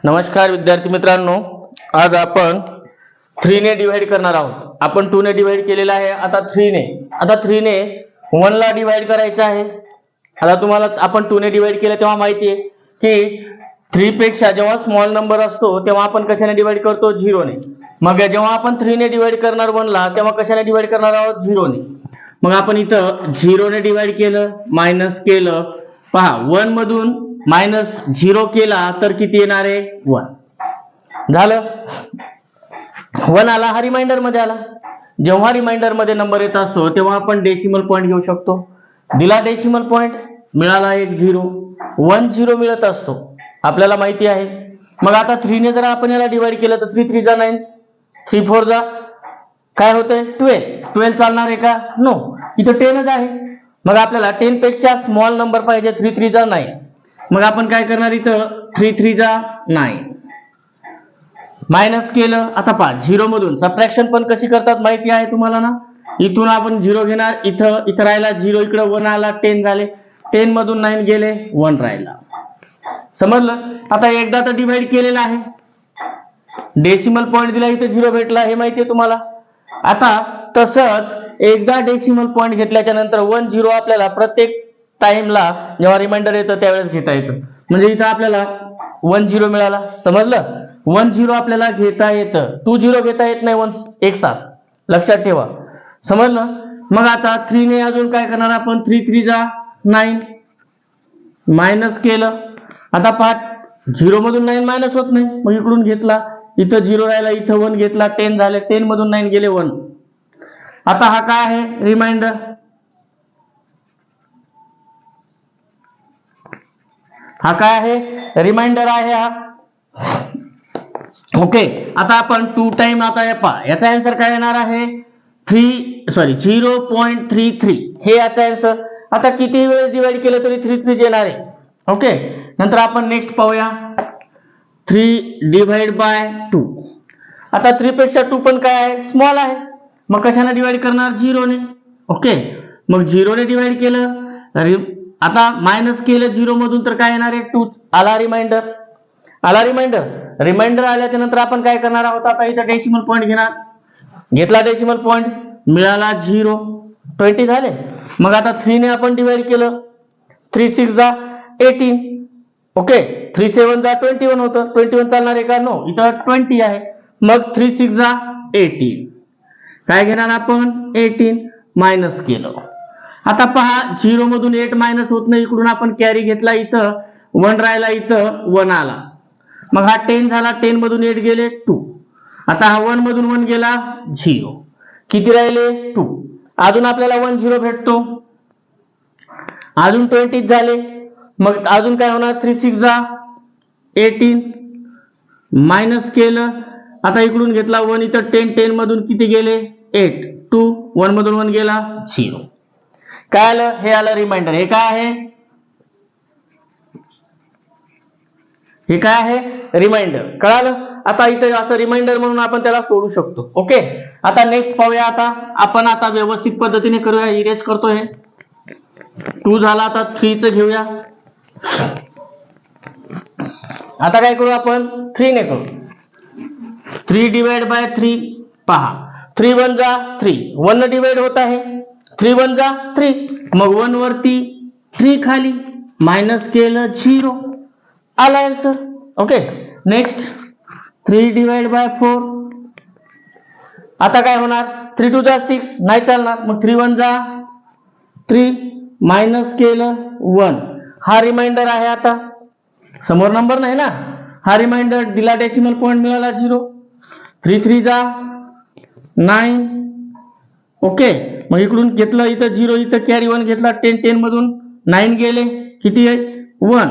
नमस्कार विद्यार्थी मित्रांनो, आज आपण 3 ने डिवाइड करणार आहोत. आपण 2 ने डिवाइड केलेला आहे, आता 3 ने. आता 3 ने 1 ला डिवाइड करायचं आहे. आता तुम्हाला आपण 2 ने डिवाइड केलं तेव्हा माहिती आहे की 3 पेक्षा जेव्हा स्मॉल नंबर असतो तेव्हा आपण कशाने डिवाइड करतो? 0 ने. मग जेव्हा आपण 3 ने डिवाइड करणार 1 ला तेव्हा कशाने डिवाइड करणार आहोत? 0 ने. मग आपण इथं 0 ने डिवाइड केलं, मायनस केलं. पहा 1 मधून मायनस 0 केला तर किती येणार आहे? 1 झालं. 1 आला, हा रिमाइंडर मध्ये आला. जेव्हा रिमाइंडर मध्ये नंबर येत असतो तेव्हा आपण डेसिमल पॉइंट घेऊ शकतो. दिला डेसिमल पॉइंट, मिळाला एक 0, 1 0 मिळत असतो, आपल्याला माहिती आहे. मग आता 3 ने जर आपण याला डिवाइड केलं तर 3 3 जा 9, 3 4 जा काय होतंय? 12. 12 चालणार आहे का? नो, इथं 10च आहे. मग आपल्याला 10 पेक्षा स्मॉल नंबर पाहिजे. 3 3 जा 9. मग आपण काय करणार? इथं 3 3 जा 9 मायनस केलं. आता पहा 0 मधून सबट्रॅक्शन पण कशी करतात माहिती आहे तुम्हाला ना. इथून आपण 0 घेणार, इथं राहिला 0, इकडे 1 आला, 10 झाले. 10 मधून 9 गेले, 1 राहिला. समजलं? आता एकदा तर डिवाइड केलेला आहे, डेसिमल पॉइंट दिला, इथे 0 भेटला, हे माहिती आहे तुम्हाला. आता तसंच एकदा डेसिमल पॉइंट घेतल्याच्या नंतर 1 0 आपल्याला प्रत्येक टाइमला जेव्हा रिमाइंडर येतं त्यावेळेस घेता येतं. म्हणजे इथं आपल्याला 1 0 मिळाला. समजलं? 1 0 आपल्याला घेता येतं, 2 0 घेता येत नाही 1 एक साथ, लक्षात ठेवा. समजलं? मग आता 3 ने अजून काय करणार आपण? 3 3 जा 9 मायनस केलं. आता पहा 0 मधून 9 मायनस होत नाही, मग इकडून घेतला, इथं 0 राहिला, इथं 1 घेतला, 10 झाले. 10 मधून 9 गेले, 1. आता हा काय आहे? रिमाइंडर. हा काय आहे? रिमाइंडर आहे हा. ओके. आता आपण 2 टाइम, आता पहा याचा आन्सर काय येणार आहे? 0.33 हे याचा आन्सर. आता किती वेळेस डिवाइड केलं तरी 3 3 येणार आहे. ओके. नंतर आपण नेक्स्ट पाहूया, 3 डिवाइड बाय 2. आता 3 पेक्षा 2 पण काय आहे? स्मॉल आहे. मग कशाने डिवाइड करणार? 0 ने. ओके. मग 0 ने डिवाइड केलं, आता मायनस केलं 0 मधून तर काय येणार आहे? 2 आला. रिमाइंडर आला. रिमाइंडर आल्याच्या नंतर आपण काय करणार आहोत? आता इथं डेसिमल पॉइंट घेणार, घेतला डेसिमल पॉइंट, मिळाला 0, 20 झाले. मग आता 3 ने आपण डिवाइड केलं, 3 6 जा 18. ओके. 3 7 जा 21 होतं, 21 चालणार आहे का? नो, इथं 20 आहे. मग 3 6 जा 18 काय घेणार आपण? 18 मायनस केलं. आता पहा 0 मधून 8 मायनस होत नाही, इकडून आपण कॅरी घेतला, इथं 1 राहिला, इथं 1 आला. मग हा 10 झाला, 10 मधून 8 गेले, 2. आता हा 1 मधून 1 गेला, 0. किती राहिले? 2. अजून आपल्याला 1 0 भेटतो, अजून 20 झाले. मग अजून काय होणार? 3 6 जा 18 मायनस केलं. आता इकडून घेतला 1, इथं 10, 10 मधून किती गेले? 8, 2, 1 मधून 1 गेला, 0. काय आलं? हे आलं रिमाइंडर. हे काय आहे? हे काय आहे? रिमाइंडर. कळालं? आता इथे असं रिमाइंडर म्हणून आपण त्याला सोडू शकतो. ओके. आता नेक्स्ट पाहूया. आता आपण आता व्यवस्थित पद्धतीने करूया. इरेज करतो. हे 2 झाला, आता 3 च घेऊया. आता काय करू आपण? 3 ने करू. 3 डिवाइड बाय 3. पहा 3 1 जा 3, 1 न डिवाइड होत आहे. 3 1 जा 3, मग 1 वरती 3 खाली, मायनस केलं, 0 आला answer. Okay. Next 3 divide by 4. आता काय होणार? 3 2 जा 6 नाही चालणार, मग 3 1 जा 3 मायनस केलं, 1. हा रिमाइंडर आहे. आता समोर नंबर नाही ना, हा रिमाइंडर दिला, डेसिमल पॉइंट मिळाला 0. 3 3 जा 9. ओके. मग इकडून घेतलं, इथं 0, इथं कॅरी 1 घेतला, 10 10 मधून 9 गेले, किती आहे? 1.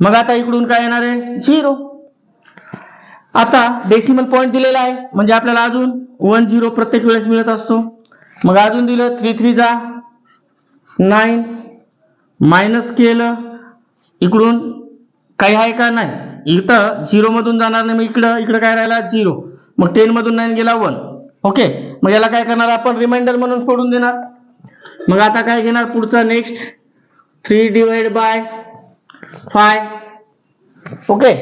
मग आता इकडून काय येणार आहे? 0. आता डेसिमल पॉइंट दिलेला आहे म्हणजे आपल्याला अजून 1 0 प्रत्येक वेळेस मिळत असतो. मग अजून दिलं, 3 3 जा 9 मायनस केलं, इकडून काही आहे का? नाही. इथं 0 मधून जाणार नाही, मग इकडं काय राहिला? 0. मग 10 मधून 9 गेला, 1. ओके. मग याला काय करणार आपण? रिमाइंडर म्हणून सोडून देणार. मग आता काय घेणार? पुढचा नेक्स्ट 3 डिवाइड बाय 5. ओके.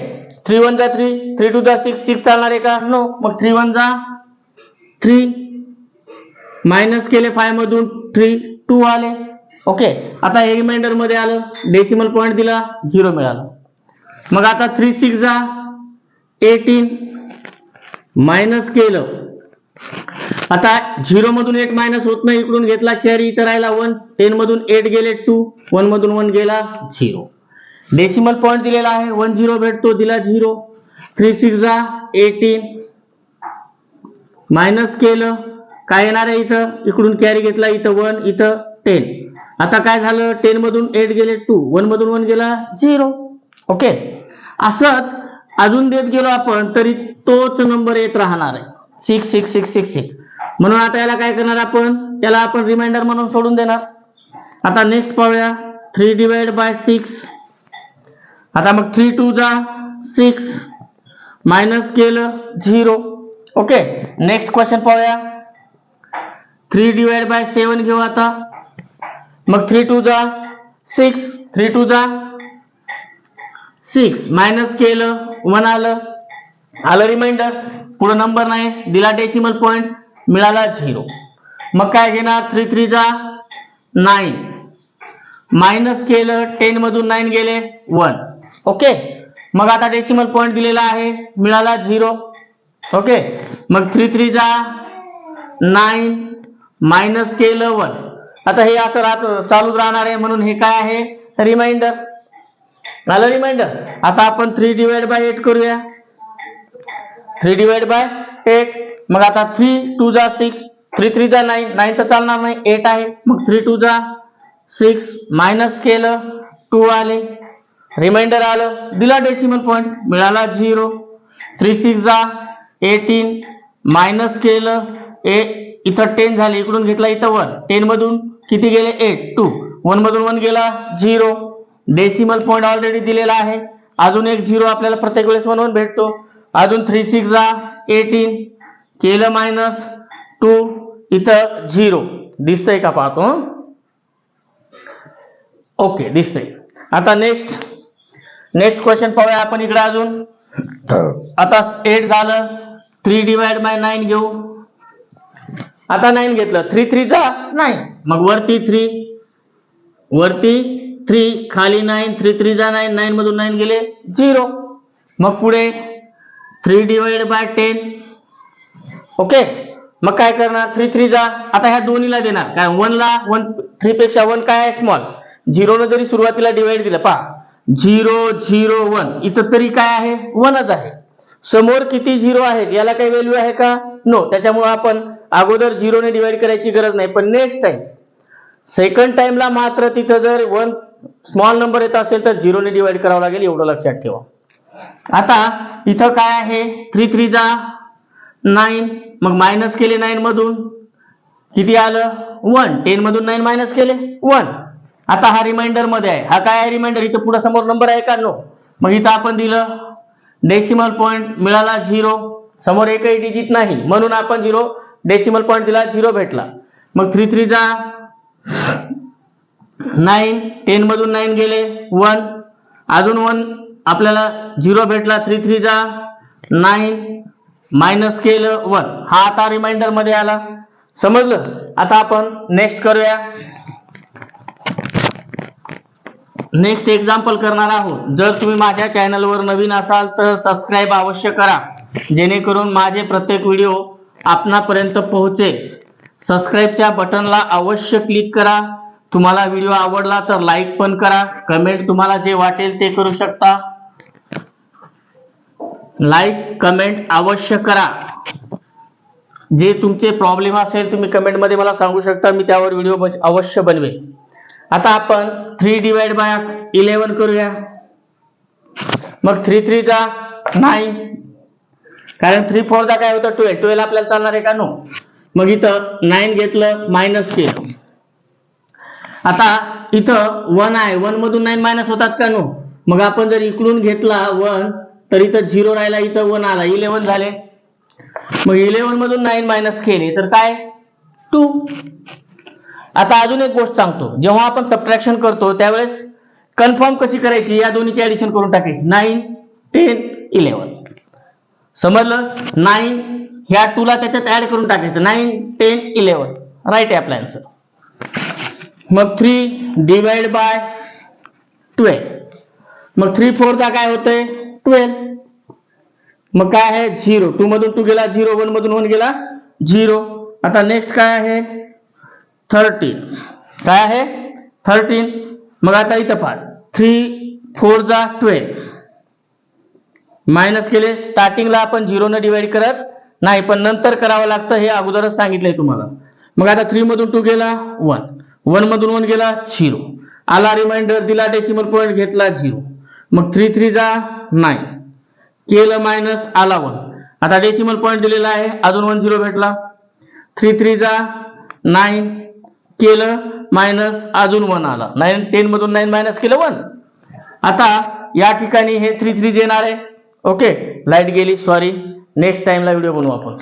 3 1 जा 3, 3 2 जा 6, 6 चालणार आहे का? नो. मग 3 1 जा 3, मायनस केले 5 मधून 3, 2 आले. ओके. आता हे रिमाइंडर मध्ये आलं, डेसिमल पॉईंट दिला, 0 मिळाला. मग आता 3 6 जा 18, मायनस केलं. आता 0 मधून 8 मायनस होत नाही, इकडून घेतला कॅरी, इथं राहिला 1, 10 मधून 8 गेले 2, 1 मधून 1 गेला 0. डेसिमल पॉईंट दिलेला आहे, 1 0 भेटतो, दिला 0. 3 6 जा 18, मायनस केलं, काय येणार आहे इथं, इकडून कॅरी घेतला, इथं 1, इथं 10. आता काय झालं, 10 मधून 8 गेले 2, 1 मधून 1 गेला 0. ओके. असंच अजून देत गेलो आपण तरी तोच नंबर येत राहणार आहे, 6 6 6 6 6. म्हणून आता याला काय करणार आपण, याला आपण रिमाइंडर म्हणून सोडून देणार. आता नेक्स्ट पाहूया, 3 डिवाइड बाय 6. आता मग 3 2 जा 6, मायनस केलं 0. ओके. नेक्स्ट क्वेश्चन पाहूया, 3 डिवाइड बाय 7 घेऊ आता. मग 3 2 जा 6, 3 2 जा 6, मायनस केलं 1 आलं, आलं रिमाइंडर, पुढे नंबर नाही दिला, डेसिमल पॉइंट मिळाला 0. मग काय घेणार, 3 3 जा 9, मायनस केलं, 10 मधून 9 गेले 1. ओके. मग आता डेसिमल पॉइंट दिलेला आहे, मिळाला 0. ओके. मग 3 3 जा 9, मायनस केलं 1. आता हे असं चालूच राहणार आहे, म्हणून हे काय आहे, रिमाइंडर. आलं रिमाइंडर. आता आपण 3 डिवाइड बाय 8 करूया. 3 डिवाइड बाय 8. मग आता 3 2 जा 6, 3 3 जा 9, 9 तर चालणार नाही, 8 आहे. मग 3 2 जा 6, मायनस केलं 2 आले, रिमाइंडर आलं, दिला डेसिमल पॉइंट मिळाला 0. 3 6 जा 18, मायनस केलं, इथं 10 झाले, इकडून घेतला इथं 1, 10 मधून किती गेले 8, 2, 1 मधून 1 गेला 0. डेसिमल पॉइंट ऑलरेडी दिलेला आहे, अजून एक 0 आपल्याला प्रत्येक वेळेस 1 1 भेटतो. अजून 3 6 जा 18, केलं मायनस 2, इथं 0 दिसतंय का, पाहतो. ओके, दिसतंय. आता नेक्स्ट क्वेश्चन पाहूया आपण इकडे अजून. आता 8 झालं, 3 डिवाइड बाय 9 घेऊ. आता 9 घेतलं, 3 3 जा 9, मग वरती 3, खाली 9, 3 3 जा 9, 9 मधून 9 गेले 0. मग पुढे 3 डिवाइड बाय 10. ओके. मग काय करणार, 3 3 जा, आता ह्या दोन्हीला देणार, कारण 1 ला 3 पेक्षा 1 काय आहे, स्मॉल. 0 ने जरी सुरुवातीला डिवाइड दिलं, पहा 0 0 1, इथं तरी काय आहे, 1च आहे. समोर किती 0 आहेत, याला काही व्हॅल्यू आहे का, नो. त्याच्यामुळे आपण अगोदर 0 ने डिवाइड करायची गरज नाही. पण नेक्स्ट टाइम, सेकंड टाइमला मात्र तिथं जर 1 स्मॉल नंबर येत असेल तर 0 ने डिवाइड करावं लागेल, एवढं लक्षात ठेवा. आता इथं काय आहे, 3 3 जा 9, मग मायनस केले 9 मधून, किती आलं 1, 10 मधून 9 मायनस केले 1. आता हा रिमाइंडर मध्ये आहे, हा काय आहे रिमाइंडर, इथं पुढे समोर नंबर आहे का, नो. मग इथं आपण दिलं, डेसिमल पॉइंट मिळाला 0, समोर एकही डिजिट नाही, म्हणून आपण 0 डेसिमल पॉइंट दिला, 0 भेटला. मग 3 3 जा 9, 10 मधून 9 गेले 1, अजून 1 आपल्याला 0 भेटला. 3 3 जा 9, मायनस केलं 1, हा आता रिमाइंडर मध्ये आला, समजलं. आता आपण नेक्स्ट करूया, नेक्स्ट एक्झाम्पल करणार आहोत. जर तुम्ही माझ्या चॅनलवर नवीन असाल तर सबस्क्राईब अवश्य करा, जेणेकरून माझे प्रत्येक व्हिडिओ आपणापर्यंत पोहोचेल. सबस्क्राईबच्या बटनला अवश्य क्लिक करा. तुम्हाला व्हिडिओ आवडला तर लाईक पण करा, कमेंट तुम्हाला जे वाटेल ते करू शकता. लाईक कमेंट अवश्य करा. जे तुमचे प्रॉब्लेम असेल तुम्ही कमेंट मध्ये मला सांगू शकता, मी त्यावर व्हिडिओ अवश्य बनवेन. आता आपण 3 डिवाइड बाय 11 करूया. मग 3 3 जा 9, कारण 3 4 जा काय होतं 12, 12 आपल्याला चालणार आहे का, नो. मग इथं 9 घेतलं, मायनस केलं. आता इथं 1 आहे, 1 मधून 9 मायनस होतात का, नो. मग आपण जर इकडून घेतला 1 तर इथं 0 राहिला, इथं 1 आला, 11 झाले. मग 11 मधून 9 मायनस केले तर काय 2. आता अजून एक गोष्ट सांगतो, जेव्हा आपण सबट्रॅक्शन करतो त्यावेळेस कन्फर्म कशी करायची, या दोन्हीची ऍडिशन करून टाकायची. 9 10 11 समजलं. 9 ह्या 2 ला त्याच्यात ऍड करून टाकायचं. 9 10 11 राईट आहे आपला आन्सर. मग 3 डिवाइड बाय 12. मग 3 4 चा काय होतंय 12. मग काय आहे 0. 2 मधून 2 गेला 0. 1 मधून 1 गेला 0. आता नेक्स्ट काय आहे 13. काय आहे 13. मग आता इथं पहा 3 4 जा 12 मायनस केले. स्टार्टिंगला आपण 0 ने डिवाइड करत नाही पण नंतर करावं लागतं हे अगोदरच सांगितलंय तुम्हाला. मग आता 3 मधून 2 गेला 1. 1 मधून 1 गेला 0. आला रिमाइंडर दिला डेसिमल पॉईंट घेतला 0. मग 3 3 जा 9 केलं मायनस आला 1. आता डेसिमल पॉईंट दिलेला आहे अजून 1 0 भेटला. 3 3 जा 9 केलं मायनस अजून 1 आला. 9 10 मधून 9 मायनस केलं 1. आता या ठिकाणी हे 3 3 येणार आहे. ओके लाईट गेली सॉरी. नेक्स्ट टाइमला व्हिडिओ बनवू आपण.